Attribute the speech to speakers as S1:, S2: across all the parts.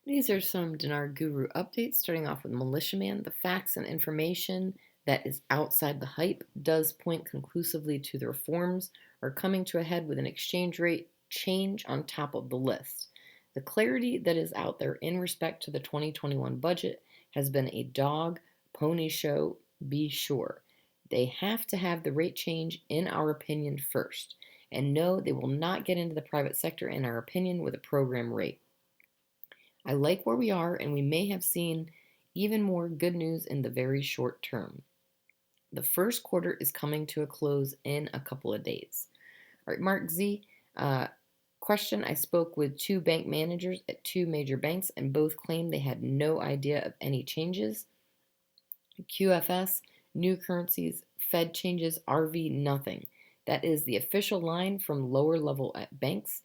S1: These are some Dinar Guru updates, starting off with Militiaman. The facts and information that is outside the hype does point conclusively to the reforms are coming to a head with an exchange rate change on top of the list. The clarity that is out there in respect to the 2021 budget has been a dog pony show, be sure. They have to have the rate change, in our opinion, first. And no, they will not get into the private sector, in our opinion, with a program rate. I like where we are, and we may have seen even more good news in the very short term. The first quarter is coming to a close in a couple of days. All right, Mark Z. Question. I spoke with two bank managers at two major banks, and both claimed they had no idea of any changes. QFS, new currencies, Fed changes, RV, nothing. That is the official line from lower level at banks.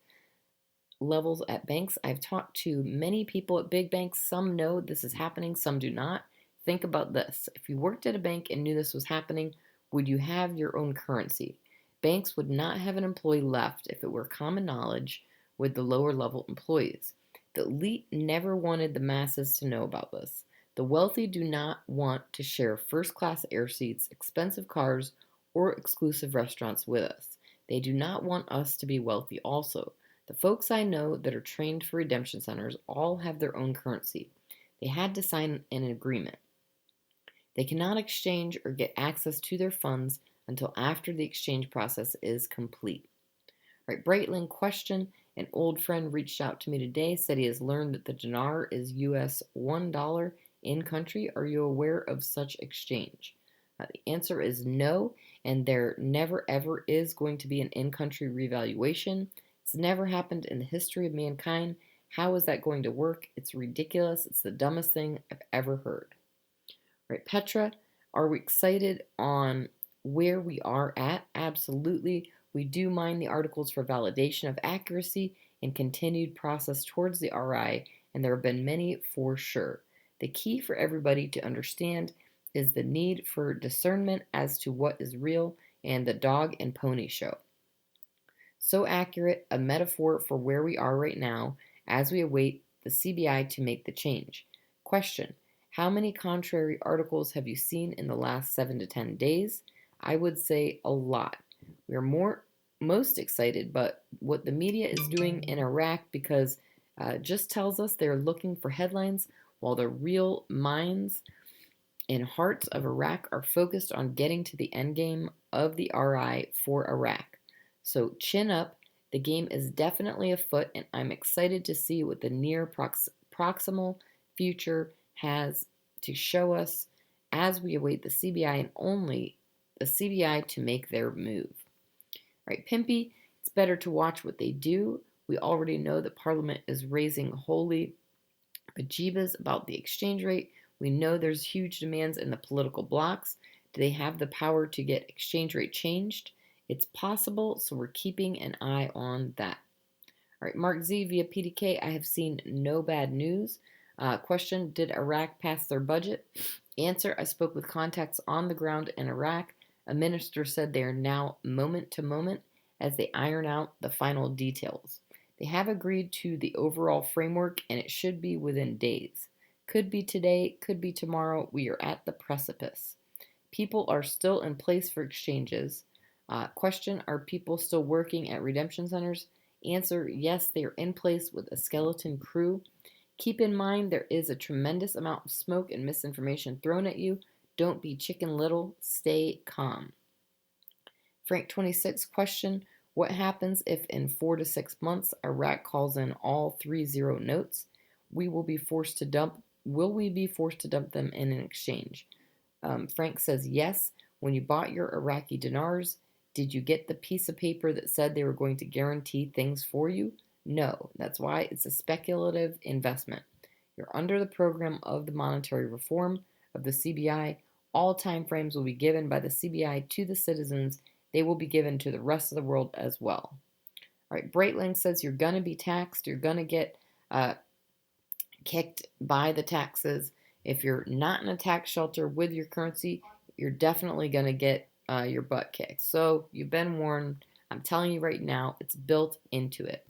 S1: Levels at banks. I've talked to many people at big banks. Some know this is happening, some do not. Think about this. If you worked at a bank and knew this was happening, would you have your own currency? Banks would not have an employee left if it were common knowledge with the lower level employees. The elite never wanted the masses to know about this. The wealthy do not want to share first class air seats, expensive cars, or exclusive restaurants with us. They do not want us to be wealthy also. The folks I know that are trained for redemption centers all have their own currency. They had to sign an agreement. They cannot exchange or get access to their funds until after the exchange process is complete. All right, Breitling question. An old friend reached out to me today, said he has learned that the dinar is US $1 in country. Are you aware of such exchange? The answer is no, and there never ever is going to be an in country revaluation. It's never happened in the history of mankind. How is that going to work? It's ridiculous. It's the dumbest thing I've ever heard. Right, Petra, are we excited on where we are at? Absolutely. We do mine the articles for validation of accuracy and continued process towards the RI, and there have been many for sure. The key for everybody to understand is the need for discernment as to what is real and the dog and pony show. So accurate, a metaphor for where we are right now as we await the CBI to make the change. Question. How many contrary articles have you seen in the last 7 to 10 days? I would say a lot. We are most excited, but what the media is doing in Iraq, because just tells us they're looking for headlines while the real minds and hearts of Iraq are focused on getting to the end game of the RI for Iraq. So chin up, the game is definitely afoot, and I'm excited to see what the near proximal future has to show us as we await the CBI and only the CBI to make their move. All right, Pimpy, it's better to watch what they do. We already know that Parliament is raising holy bejeebas about the exchange rate. We know there's huge demands in the political blocs. Do they have the power to get exchange rate changed? It's possible, so we're keeping an eye on that. All right, Mark Z via PDK. I have seen no bad news. Question. Did Iraq pass their budget? Answer. I spoke with contacts on the ground in Iraq. A minister said they are now moment to moment as they iron out the final details. They have agreed to the overall framework, and it should be within days. Could be today, could be tomorrow. We are at the precipice. People are still in place for exchanges. Question. Are people still working at redemption centers? Answer. Yes, they are in place with a skeleton crew. Keep in mind there is a tremendous amount of smoke and misinformation thrown at you. Don't be chicken little. Stay calm. Frank 26 question. What happens if in 4 to 6 months Iraq calls in all 3-0 notes? Will we be forced to dump them in an exchange? Frank says yes. When you bought your Iraqi dinars, did you get the piece of paper that said they were going to guarantee things for you? No. That's why it's a speculative investment. You're under the program of the monetary reform of the CBI. All time frames will be given by the CBI to the citizens. They will be given to the rest of the world as well. All right, Breitling says you're going to be taxed. You're going to get kicked by the taxes. If you're not in a tax shelter with your currency, you're definitely going to get your butt kicked. So you've been warned. I'm telling you right now, it's built into it.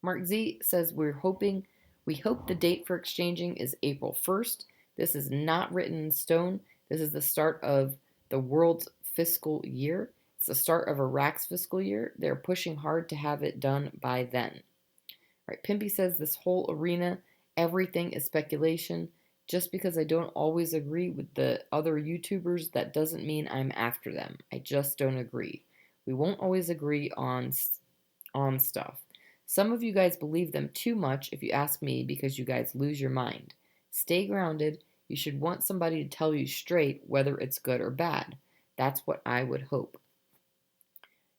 S1: Mark Z says we're hoping We hope the date for exchanging is April 1st. This is not written in stone. This is the start of the world's fiscal year. It's the start of Iraq's fiscal year. They're pushing hard to have it done by then. All right, Pimpy says this whole arena, everything is speculation. Just because I don't always agree with the other YouTubers, that doesn't mean I'm after them. I just don't agree. We won't always agree on stuff. Some of you guys believe them too much if you ask me because you guys lose your mind. Stay grounded. You should want somebody to tell you straight whether it's good or bad. That's what I would hope.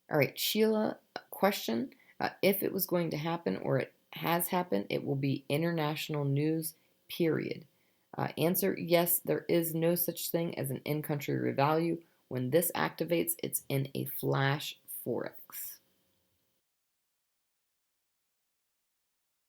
S1: All right, Sheila, question. If it was going to happen or it has happened, it will be international news, period. Answer, yes, there is no such thing as an in-country revalue. When this activates, it's in a flash forex.